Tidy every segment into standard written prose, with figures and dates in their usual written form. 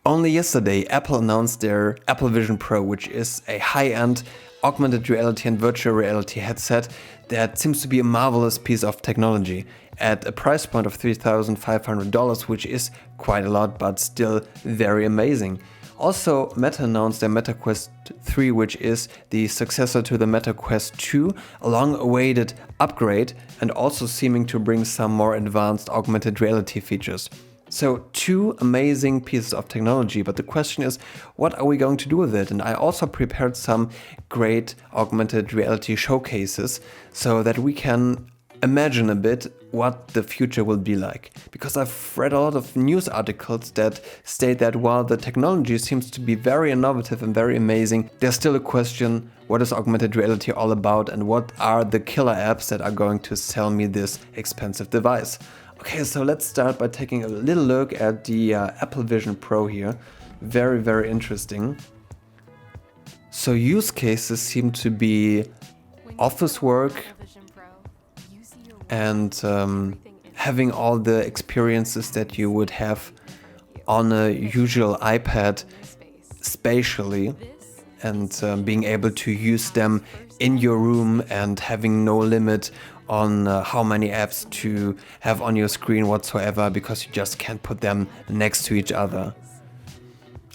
Only yesterday, Apple announced their Apple Vision Pro, which is a high-end augmented reality and virtual reality headset that seems to be a marvelous piece of technology at a price point of $3,500, which is quite a lot, but still very amazing. Also, Meta announced their Meta Quest 3, which is the successor to the Meta Quest 2, a long-awaited upgrade and also seeming to bring some more advanced augmented reality features. So 2 amazing pieces of technology, but the question is, what are we going to do with it? And I also prepared some great augmented reality showcases so that we can imagine a bit what the future will be like. Because I've read a lot of news articles that state that while the technology seems to be very innovative and very amazing, there's still a question, what is augmented reality all about and what are the killer apps that are going to sell me this expensive device? Okay, so let's start by taking a little look at the Apple Vision Pro here. Very, very interesting. So use cases seem to be office work and having all the experiences that you would have on a usual iPad spatially and being able to use them in your room and having no limit on how many apps to have on your screen whatsoever, because you just can't put them next to each other.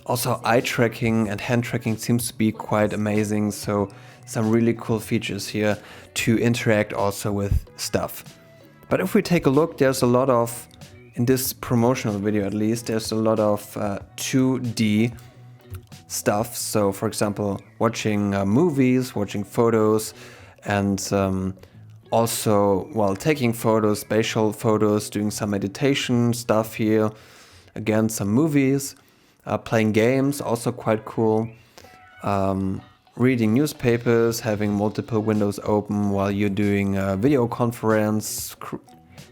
Also, eye tracking and hand tracking seems to be quite amazing, so some really cool features here to interact also with stuff. But if we take a look, there's a lot of, in this promotional video at least, there's a lot of 2D stuff. So for example, watching movies, watching photos, and also while taking photos, spatial photos, doing some meditation stuff here. Again, some movies, playing games, also quite cool. Reading newspapers, having multiple windows open while you're doing a video conference,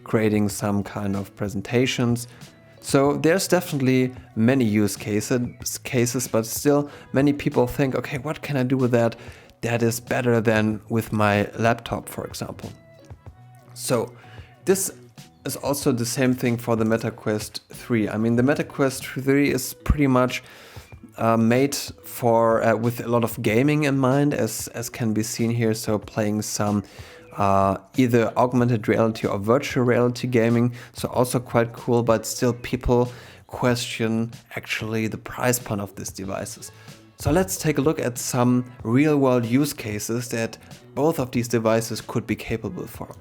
creating some kind of presentations. So there's definitely many use cases, but still many people think, okay, what can I do with that is better than with my laptop, for example. So this is also the same thing for the Meta Quest 3. I mean, the Meta Quest 3 is pretty much made for with a lot of gaming in mind, as can be seen here. So playing some either augmented reality or virtual reality gaming. So also quite cool, but still people question actually the price point of these devices. So let's take a look at some real-world use cases that both of these devices could be capable for.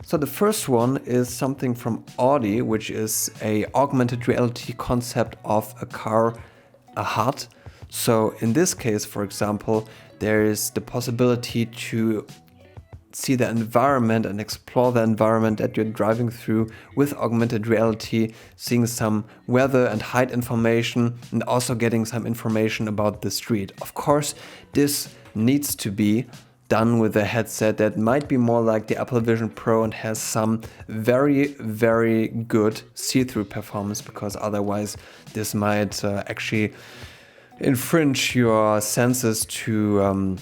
So the first one is something from Audi, which is a augmented reality concept of a car, a HUD. So in this case, for example, there is the possibility to see the environment and explore the environment that you're driving through with augmented reality, seeing some weather and height information, and also getting some information about the street. Of course, this needs to be done with a headset that might be more like the Apple Vision Pro and has some very, very good see-through performance, because otherwise this might actually infringe your senses to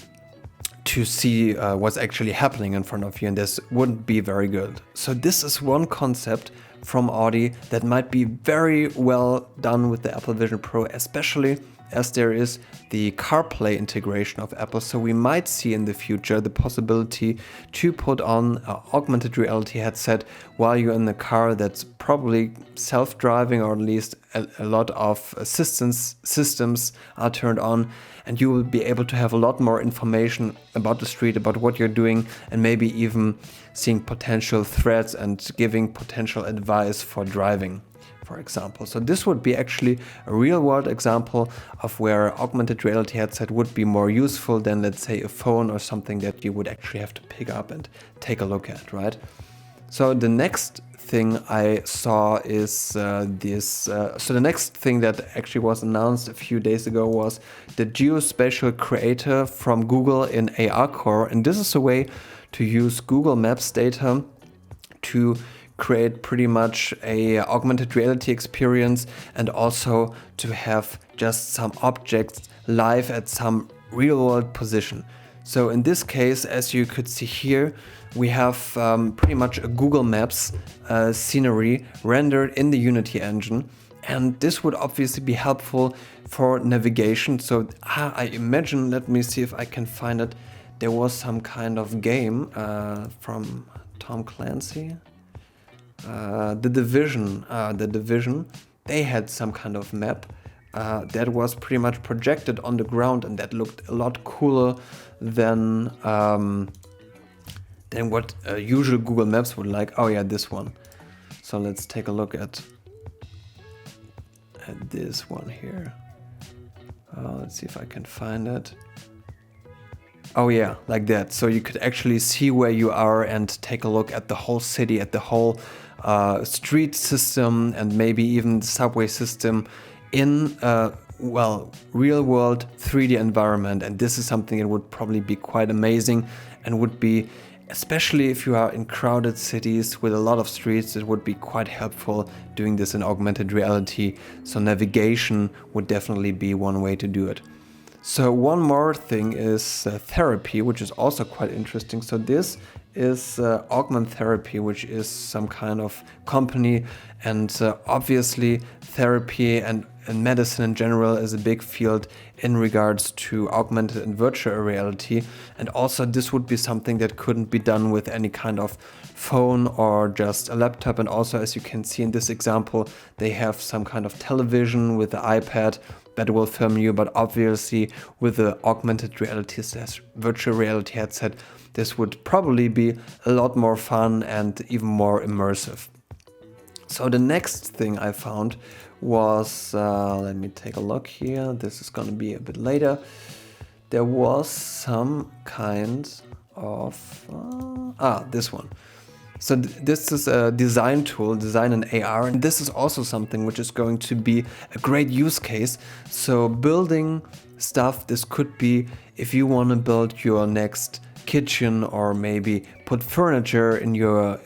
see what's actually happening in front of you, and this wouldn't be very good. So this is one concept from Audi that might be very well done with the Apple Vision Pro, especially as there is the CarPlay integration of Apple. So we might see in the future the possibility to put on an augmented reality headset while you're in the car that's probably self-driving, or at least a lot of assistance systems are turned on, and you will be able to have a lot more information about the street, about what you're doing, and maybe even seeing potential threats and giving potential advice for driving, for example. So this would be actually a real-world example of where augmented reality headset would be more useful than, let's say, a phone or something that you would actually have to pick up and take a look at, right? So the next thing I saw is so the next thing that actually was announced a few days ago was the Geospatial Creator from Google in AR Core, and this is a way to use Google Maps data to create pretty much a augmented reality experience, and also to have just some objects live at some real world position. So in this case, as you could see here, we have pretty much a Google Maps scenery rendered in the Unity engine, and this would obviously be helpful for navigation. So I imagine, let me see if I can find it, there was some kind of game from Tom Clancy, The Division, they had some kind of map that was pretty much projected on the ground, and that looked a lot cooler than what usual Google Maps would like. Oh yeah, this one. So let's take a look at this one here. Let's see if I can find it. Oh yeah, like that. So you could actually see where you are and take a look at the whole city, at the whole street system, and maybe even the subway system in real world 3D environment. And this is something that would probably be quite amazing, and would be, especially if you are in crowded cities with a lot of streets, it would be quite helpful doing this in augmented reality. So navigation would definitely be one way to do it. So one more thing is therapy, which is also quite interesting. So this is Augment Therapy, which is some kind of company, and obviously therapy and medicine in general is a big field in regards to augmented and virtual reality. And also this would be something that couldn't be done with any kind of phone or just a laptop. And also, as you can see in this example, they have some kind of television with the iPad that will film you, but obviously with the augmented reality / virtual reality headset, this would probably be a lot more fun and even more immersive. So the next thing I found was, let me take a look here, this is going to be a bit later. There was some kind of, this one. So this is a design tool, design in AR, and this is also something which is going to be a great use case. So building stuff, this could be if you want to build your next kitchen, or maybe put furniture in your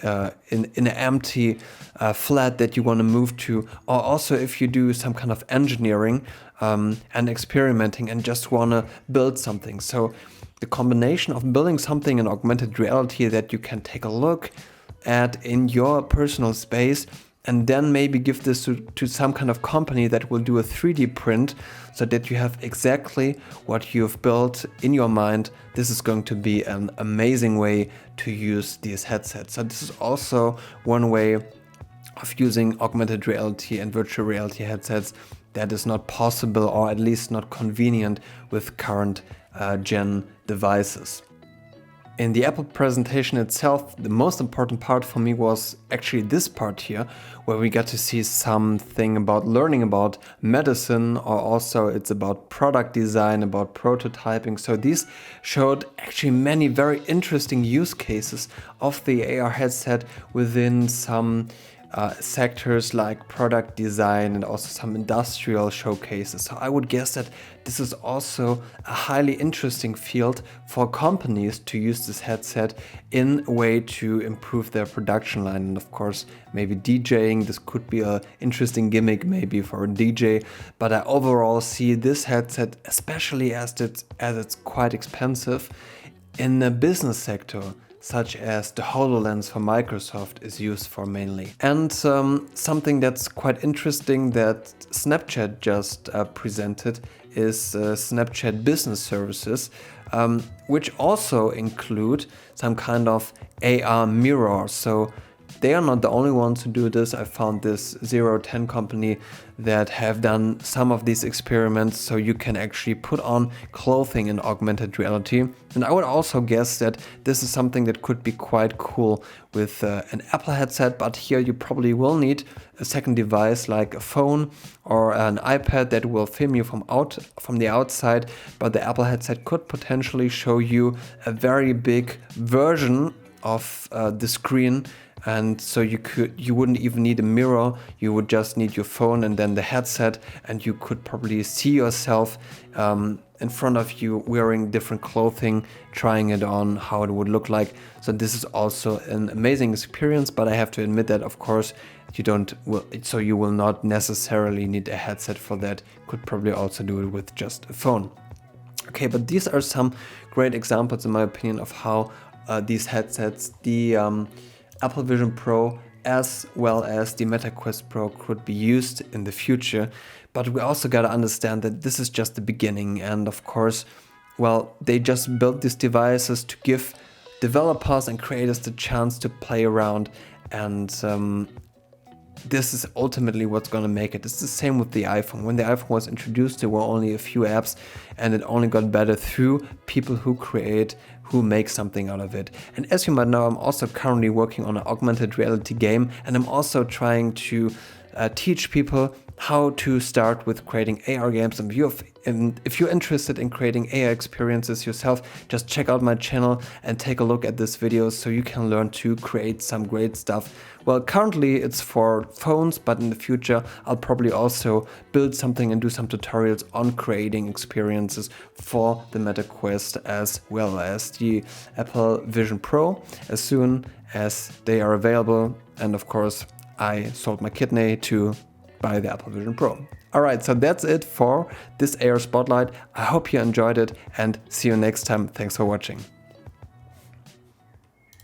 in an empty flat that you want to move to, or also if you do some kind of engineering and experimenting and just want to build something. So the combination of building something in augmented reality that you can take a look at in your personal space, and then maybe give this to some kind of company that will do a 3D print so that you have exactly what you've built in your mind. This is going to be an amazing way to use these headsets. So this is also one way of using augmented reality and virtual reality headsets that is not possible, or at least not convenient, with current gen devices. In the Apple presentation itself, the most important part for me was actually this part here, where we got to see something about learning about medicine, or also it's about product design, about prototyping. So these showed actually many very interesting use cases of the AR headset within some sectors like product design, and also some industrial showcases. So I would guess that this is also a highly interesting field for companies to use this headset in a way to improve their production line. And of course, maybe DJing, this could be an interesting gimmick maybe for a DJ. But I overall see this headset, especially as it's quite expensive, in the business sector, such as the HoloLens for Microsoft is used for mainly. And something that's quite interesting that Snapchat just presented is Snapchat Business Services, which also include some kind of AR mirror. So they are not the only ones who do this. I found this 010 company that have done some of these experiments, so you can actually put on clothing in augmented reality. And I would also guess that this is something that could be quite cool with an Apple headset, but here you probably will need a second device like a phone or an iPad that will film you from the outside. But the Apple headset could potentially show you a very big version of the screen. And so you wouldn't even need a mirror, you would just need your phone and then the headset, and you could probably see yourself in front of you wearing different clothing, trying it on, how it would look like. So this is also an amazing experience, but I have to admit that of course you will not necessarily need a headset for that. Could probably also do it with just a phone. Okay, but these are some great examples in my opinion of how these headsets, the Apple Vision Pro as well as the Meta Quest Pro could be used in the future. But we also got to understand that this is just the beginning, and of course, well, they just built these devices to give developers and creators the chance to play around, and this is ultimately what's going to make it. It's the same with the iPhone. When the iPhone was introduced, there were only a few apps, and it only got better through people who make something out of it. And as you might know, I'm also currently working on an augmented reality game, and I'm also trying to teach people how to start with creating AR games. And if you're interested in creating AR experiences yourself, just check out my channel and take a look at this video so you can learn to create some great stuff. Well, currently it's for phones, but in the future I'll probably also build something and do some tutorials on creating experiences for the Meta Quest as well as the Apple Vision Pro as soon as they are available. And of course, I sold my kidney to buy the Apple Vision Pro. Alright, so that's it for this AR Spotlight. I hope you enjoyed it and see you next time. Thanks for watching.